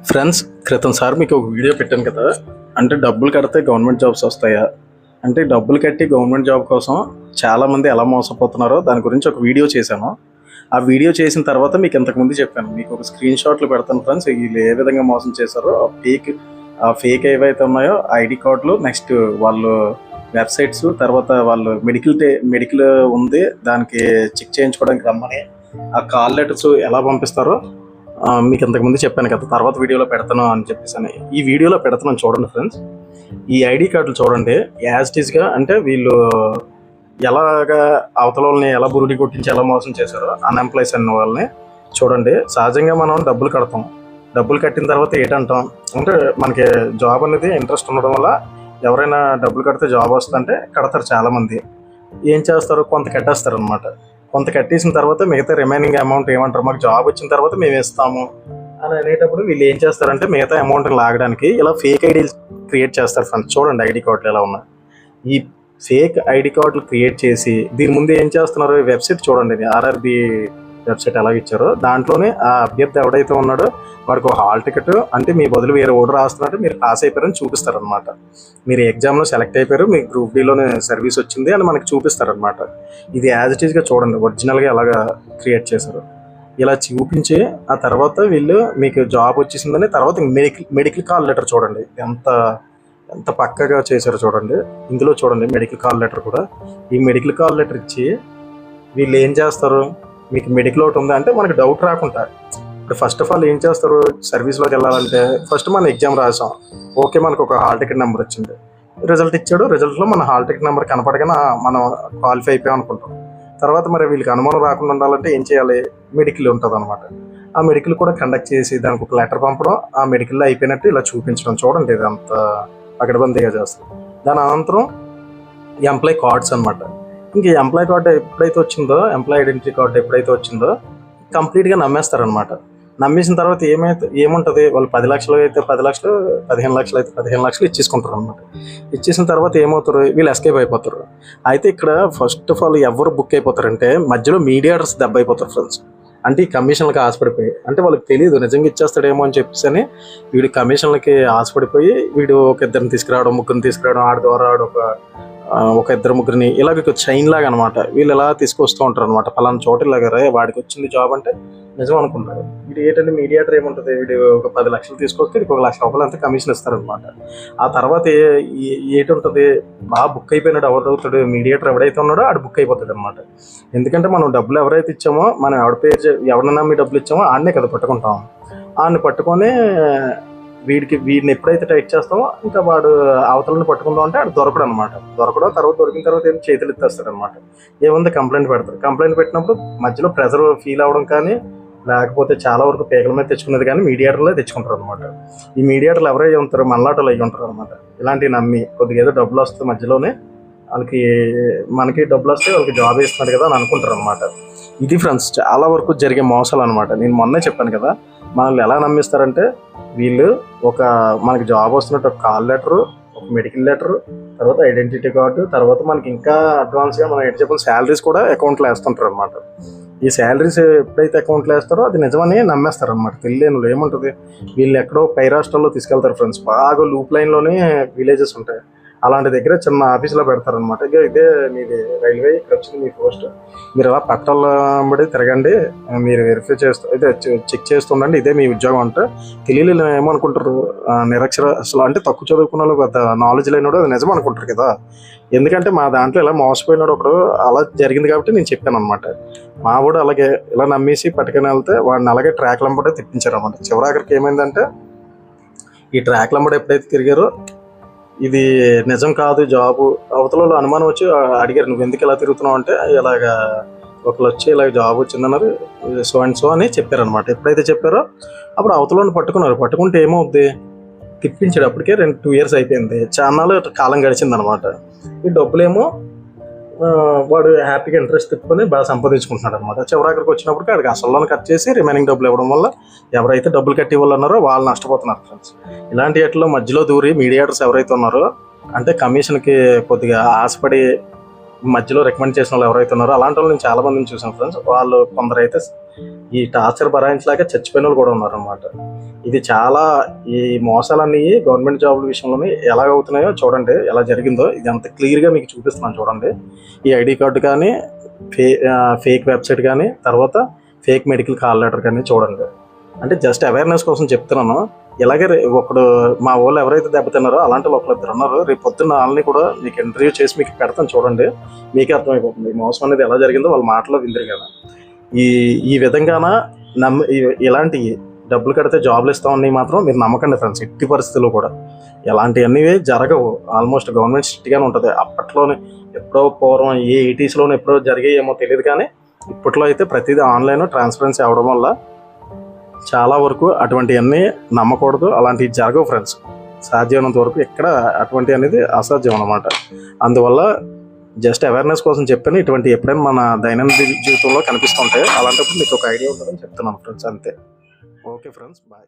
Friends, క్రితం sir మీకు ఒక వీడియో పెట్టాను కదా. అంటే డబ్బులు కడితే గవర్నమెంట్ జాబ్స్ వస్తాయా, అంటే డబ్బులు కట్టి గవర్నమెంట్ జాబ్ కోసం చాలామంది ఎలా మోసపోతున్నారో దాని గురించి ఒక వీడియో చేశాను. ఆ వీడియో చేసిన తర్వాత మీకు ఇంతకుముందు చెప్పాను, మీకు ఒక స్క్రీన్ షాట్లు పెడతాను ఫ్రెండ్స్. వీళ్ళు ఏ విధంగా మోసం చేశారో ఆ ఫేక్ ఏవైతే ఉన్నాయో ఐడి కార్డులు, నెక్స్ట్ వాళ్ళు వెబ్సైట్స్, తర్వాత వాళ్ళు మెడికల్ ఉంది దానికి చెక్ చేయించుకోవడానికి రమ్మని ఆ కాల్ లెటర్స్ ఎలా పంపిస్తారో మీకు ఇంతకుముందు చెప్పాను కదా. తర్వాత వీడియోలో పెడతాను అని చెప్పేసి ఈ వీడియోలో పెడతాను చూడండి ఫ్రెండ్స్. ఈ ఐడి కార్డులు చూడండి, యాజ్ ఇట్ ఈస్గా అంటే వీళ్ళు ఎలాగా అవతల వాళ్ళని ఎలా బురుడి కొట్టించి ఎలా మోసం చేశారో అన్ఎంప్లాయ్స్ అన్న వాళ్ళని చూడండి. సహజంగా మనం డబ్బులు కడతాం, డబ్బులు కట్టిన తర్వాత ఏంటంటాం అంటే మనకి జాబ్ అనేది ఇంట్రెస్ట్ ఉండడం వల్ల ఎవరైనా డబ్బులు కడితే జాబ్ వస్తుందంటే కడతారు. చాలామంది ఏం చేస్తారు, కొంత కట్టేస్తారు అనమాట. కొంత కట్టేసిన తర్వాత మిగతా రిమైనింగ్ అమౌంట్ ఏమంటారు, మాకు జాబ్ వచ్చిన తర్వాత మేము ఇస్తాము అని అనేటప్పుడు వీళ్ళు ఏం చేస్తారంటే మిగతా అమౌంట్ని లాగడానికి ఇలా ఫేక్ ఐడీలు క్రియేట్ చేస్తారు ఫ్రెండ్స్. చూడండి ఐడి కార్డులు ఎలా ఉన్నాయి. ఈ ఫేక్ ఐడి కార్డులు క్రియేట్ చేసి దీని ముందు ఏం చేస్తున్నారు, వెబ్సైట్ చూడండి, ఇది ఆర్ఆర్బి వెబ్సైట్ ఎలా ఇచ్చారో దాంట్లోనే ఆ అభ్యర్థి ఎవడైతే ఉన్నాడో వాడికి ఒక హాల్ టికెట్, అంటే మీ బదులు వేరే ఓటర్ రాస్తున్నట్టు మీరు పాస్ అయిపోయారని చూపిస్తారనమాట. మీరు ఎగ్జామ్లో సెలెక్ట్ అయిపోయారు, మీకు గ్రూప్ డిలోనే సర్వీస్ వచ్చింది అని మనకి చూపిస్తారనమాట. ఇది యాజ్ ఇట్ ఈస్గా చూడండి, ఒరిజినల్గా ఎలాగా క్రియేట్ చేశారు. ఇలా చూపించి ఆ తర్వాత వీళ్ళు మీకు జాబ్ వచ్చేసిందని తర్వాత మెడికల్ కాల్ లెటర్ చూడండి ఎంత పక్కగా చేశారో చూడండి. ఇందులో చూడండి మెడికల్ కాల్ లెటర్ కూడా. ఈ మెడికల్ కాల్ లెటర్ ఇచ్చి వీళ్ళు ఏం చేస్తారు, మీకు మెడికల్ ఒకటి ఉంది అంటే మనకి డౌట్ రాకుండా ఇప్పుడు ఫస్ట్ ఆఫ్ ఆల్ ఏం చేస్తారు, సర్వీస్లోకి వెళ్ళాలంటే ఫస్ట్ మనం ఎగ్జామ్ రాసాం, ఓకే మనకు ఒక హాల్ టికెట్ నెంబర్ వచ్చింది, రిజల్ట్ ఇచ్చాడు, రిజల్ట్లో మన హాల్ టికెట్ నెంబర్ కనపడగానే మనం క్వాలిఫై అయిపోయాం అనుకుంటాం. తర్వాత మరి వీళ్ళకి అనుమానం రాకుండా ఉండాలంటే ఏం చేయాలి, మెడికల్ ఉంటుంది అనమాట. ఆ మెడికల్ కూడా కండక్ట్ చేసి దానికి ఒక లెటర్ పంపడం, ఆ మెడికల్లో అయిపోయినట్టు ఇలా చూపించడం. చూడండి ఇది అంత పకడ్బందీగా చేస్తారు. దాని అనంతరం ఎంప్లాయ్ కార్డ్స్ అనమాట. ఇంక ఎంప్లాయ్ కార్డు ఎప్పుడైతే వచ్చిందో, ఎంప్లాయ్ ఐడెంటిటీ కార్డు ఎప్పుడైతే వచ్చిందో కంప్లీట్గా నమ్మేస్తారనమాట. నమ్మేసిన తర్వాత ఏముంటుంది, వాళ్ళు 10 లక్షలు అయితే 10 లక్షలు, 15 లక్షలు అయితే 15 లక్షలు ఇచ్చేసుకుంటారు అనమాట. ఇచ్చేసిన తర్వాత ఏమవుతారు, వీళ్ళు ఎస్కేప్ అయిపోతారు. అయితే ఇక్కడ ఫస్ట్ ఆఫ్ ఆల్ ఎవరు బుక్ అయిపోతారంటే మధ్యలో మీడియేటర్స్ దెబ్బ అయిపోతారు ఫ్రెండ్స్. అంటే ఈ కమిషన్లకి ఆశపడిపోయి, అంటే వాళ్ళకి తెలియదు నిజంగా ఇచ్చేస్తాడేమో అని చెప్పేసి అని వీడు కమిషన్లకి ఆశపడిపోయి వీడు ఒక ఇద్దరిని తీసుకురావడం, ముగ్గురిని తీసుకురావడం, ఆడి ద్వారా ఆడు ఒక ఇద్దరు ముగ్గురిని ఇలాగ చైన్ లాగా అనమాట. వీళ్ళు ఎలా తీసుకొస్తూ ఉంటారు అనమాట. పలానా చోట ఇలాగ వాడికి వచ్చింది జాబ్ అంటే నిజం అనుకుంటారు. వీడు ఏంటంటే మీడియేటర్ ఏముంటుంది, వీడు ఒక 10 లక్షలు తీసుకొస్తే వీడికి 1 లక్ష రూపాయలు అంతా కమిషన్ ఇస్తారనమాట. ఆ తర్వాత ఏంటుంటుంది, బాగా బుక్ అయిపోయినాడు ఎవడవుతాడు, మీడియేటర్ ఎవడైతే ఉన్నాడో ఆడు బుక్ అయిపోతాడు అనమాట. ఎందుకంటే మనం డబ్బులు ఎవరైతే ఇచ్చామో, మనం ఎవరిని నమ్మి డబ్బులు ఇచ్చామో ఆడనే కదా పట్టుకుంటాం. ఆడిని పట్టుకొని వీడిని ఎప్పుడైతే టైట్ చేస్తామో ఇంకా వాడు అవతలని పట్టుకుందాం అంటే ఆడు దొరకడు అనమాట. తర్వాత దొరికిన తర్వాత ఏం చేతులు ఎత్తేస్తాడు అనమాట. ఏముంది కంప్లైంట్ పెడతారు. కంప్లైంట్ పెట్టినప్పుడు మధ్యలో ప్రెజర్ ఫీల్ అవ్వడం కానీ లేకపోతే చాలా వరకు పేకల మీద తెచ్చుకునేది కానీ మీడియేటర్లో తెచ్చుకుంటారు అనమాట. ఈ మీడియేటర్లు ఎవరై ఉంటారు, మనలాటలు అయ్యి ఉంటారు అనమాట. ఇలాంటివి నమ్మి కొద్దిగా ఏదో డబ్బులు వస్తుంది మధ్యలోనే మనకి డబ్బులు వస్తే వాళ్ళకి జాబ్ ఇస్తున్నారు కదా అని అనుకుంటారు అనమాట. ఇది ఫ్రెండ్స్ చాలా వరకు జరిగే మోసాలు అనమాట. నేను మొన్నే చెప్పాను కదా, మనల్ని ఎలా నమ్మిస్తారంటే వీళ్ళు మనకి జాబ్ వస్తున్నట్టు ఒక కాల్ లెటరు, ఒక మెడికల్ లెటరు, తర్వాత ఐడెంటిటీ కార్డు, తర్వాత మనకి ఇంకా అడ్వాన్స్గా మనం ఎటు చెప్పిన శాలరీస్ కూడా అకౌంట్లో వేస్తుంటారు అనమాట. ఈ శాలరీస్ ఎప్పుడైతే అకౌంట్లో వేస్తారో అది నిజమని నమ్మేస్తారు అనమాట. తెలియని ఏముంటుంది, వీళ్ళు ఎక్కడో పై రాష్ట్రాల్లో తీసుకెళ్తారు ఫ్రెండ్స్. బాగా లూప్ లైన్లోనే విలేజెస్ ఉంటాయి, అలాంటి దగ్గర చిన్న ఆఫీస్లో పెడతారనమాట. ఇదే మీది రైల్వే, ఇక్కడ వచ్చింది మీ పోస్ట్, మీరు అలా పట్టాలబడి తిరగండి, మీరు వెరిఫై చెక్ చేస్తుండండి, ఇదే మీ ఉద్యోగం అంటే తెలియలేదు ఏమనుకుంటారు, నిరక్షరాస్యులు అంటే తక్కువ చదువుకున్న వాళ్ళు, పెద్ద నాలెడ్జ్ లేనివాడు అది నిజం అనుకుంటారు కదా. ఎందుకంటే మా దాంట్లో ఇలా మోసపోయినాడు ఒకడు, అలా జరిగింది కాబట్టి నేను చెప్పాను అనమాట. మా వాడు అలాగే ఇలా నమ్మేసి పట్టుకుని వెళ్తే వాడిని అలాగే ట్రాక్లు అమ్మడే తిప్పించారు అనమాట. చివరాఖరికి ఏమైందంటే ఈ ట్రాక్లు అమ్మడే ఎప్పుడైతే తిరిగారో ఇది నిజం కాదు జాబు, అవతలలో అనుమానం వచ్చి అడిగారు, నువ్వు ఎందుకు ఇలా తిరుగుతున్నావు అంటే ఇలాగా ఒకళ్ళు వచ్చి ఇలాగ జాబ్ వచ్చిందన్నారు, సో అండ్ సో అని చెప్పారనమాట. ఎప్పుడైతే చెప్పారో అప్పుడు అవతలను పట్టుకున్నారు. పట్టుకుంటే ఏమవుద్ది, తిప్పించాడు. అప్పటికే 2 years అయిపోయింది, చాలా కాలం గడిచిందనమాట. ఈ డబ్బులేమో వాడు హ్యాపీగా ఇంట్రెస్ట్ తిప్పుకొని బాగా సంపాదించుకుంటున్నాడు అనమాట. చివరాఖరికి వచ్చినప్పటికీ వాడికి అసలు కట్ చేసి రిమైనింగ్ డబ్బులు ఇవ్వడం వల్ల ఎవరైతే డబ్బులు కట్టి ఇవ్వాలన్నారో వాళ్ళు నష్టపోతున్నారు ఫ్రెండ్స్. ఇలాంటి వాటిలో మధ్యలో దూరి మీడియేటర్స్ ఎవరైతే ఉన్నారో, అంటే కమిషన్కి కొద్దిగా ఆశపడి మధ్యలో రికమెండ్ చేసిన వాళ్ళు ఎవరైతే ఉన్నారో అలాంటి వాళ్ళు నేను చాలా మందిని చూసాను ఫ్రెండ్స్. వాళ్ళు కొందరైతే ఈ టార్చర్ భరాయించలేక చచ్చిపోయిన వాళ్ళు కూడా ఉన్నారనమాట. ఇది చాలా ఈ మోసాలన్నీ గవర్నమెంట్ జాబుల విషయంలోనే ఎలా అవుతున్నాయో చూడండి, ఎలా జరిగిందో ఇది అంత క్లియర్గా మీకు చూపిస్తున్నాను చూడండి. ఈ ఐడి కార్డు కానీ ఫేక్ వెబ్సైట్ కానీ తర్వాత ఫేక్ మెడికల్ కాల్ లెటర్ కానీ చూడండి. అంటే జస్ట్ అవేర్నెస్ కోసం చెప్తున్నాను. ఇలాగే ఒకడు మా వాళ్ళు ఎవరైతే దెబ్బతిన్నారో అలాంటి ఒకళ్ళు ఇద్దరు ఉన్నారు. రేపు పొద్దున్న వాళ్ళని కూడా మీకు ఇంటర్వ్యూ చేసి మీకు పెడతాను చూడండి, మీకే అర్థమైపోతుంది మోసం అనేది ఎలా జరిగిందో వాళ్ళ మాటలో విందిరు కదా. ఈ విధంగాన ఇలాంటి డబ్బులు కడితే జాబ్లు ఇస్తామని మాత్రం మీరు నమ్మకండి ఫ్రెండ్స్. ఎట్టి పరిస్థితుల్లో కూడా ఇలాంటివన్నీ జరగవు. ఆల్మోస్ట్ గవర్నమెంట్ స్ట్రిక్ట్గానే ఉంటుంది. అప్పట్లోనే ఎప్పుడో పూర్వం 80s ఎప్పుడో జరిగాయేమో తెలియదు, కానీ ఇప్పట్లో అయితే ప్రతిదీ ఆన్లైన్ ట్రాన్స్పరెన్సీ అవడం వల్ల చాలా వరకు అటువంటివన్నీ నమ్మకూడదు. అలాంటివి జరగవు ఫ్రెండ్స్. సాధ్యమైనంత వరకు ఎక్కడ అటువంటి అనేది అసాధ్యం అన్నమాట. అందువల్ల జస్ట్ అవేర్నెస్ కోసం చెప్పాను. ఇటువంటి ఎప్పుడైనా మన దైనందిన జీవితంలో కనిపిస్తుంటాయి. అలాంటప్పుడు మీకు ఒక ఐడియా ఉంటుందని చెప్తున్నాను ఫ్రెండ్స్, అంతే. Okay friends, bye.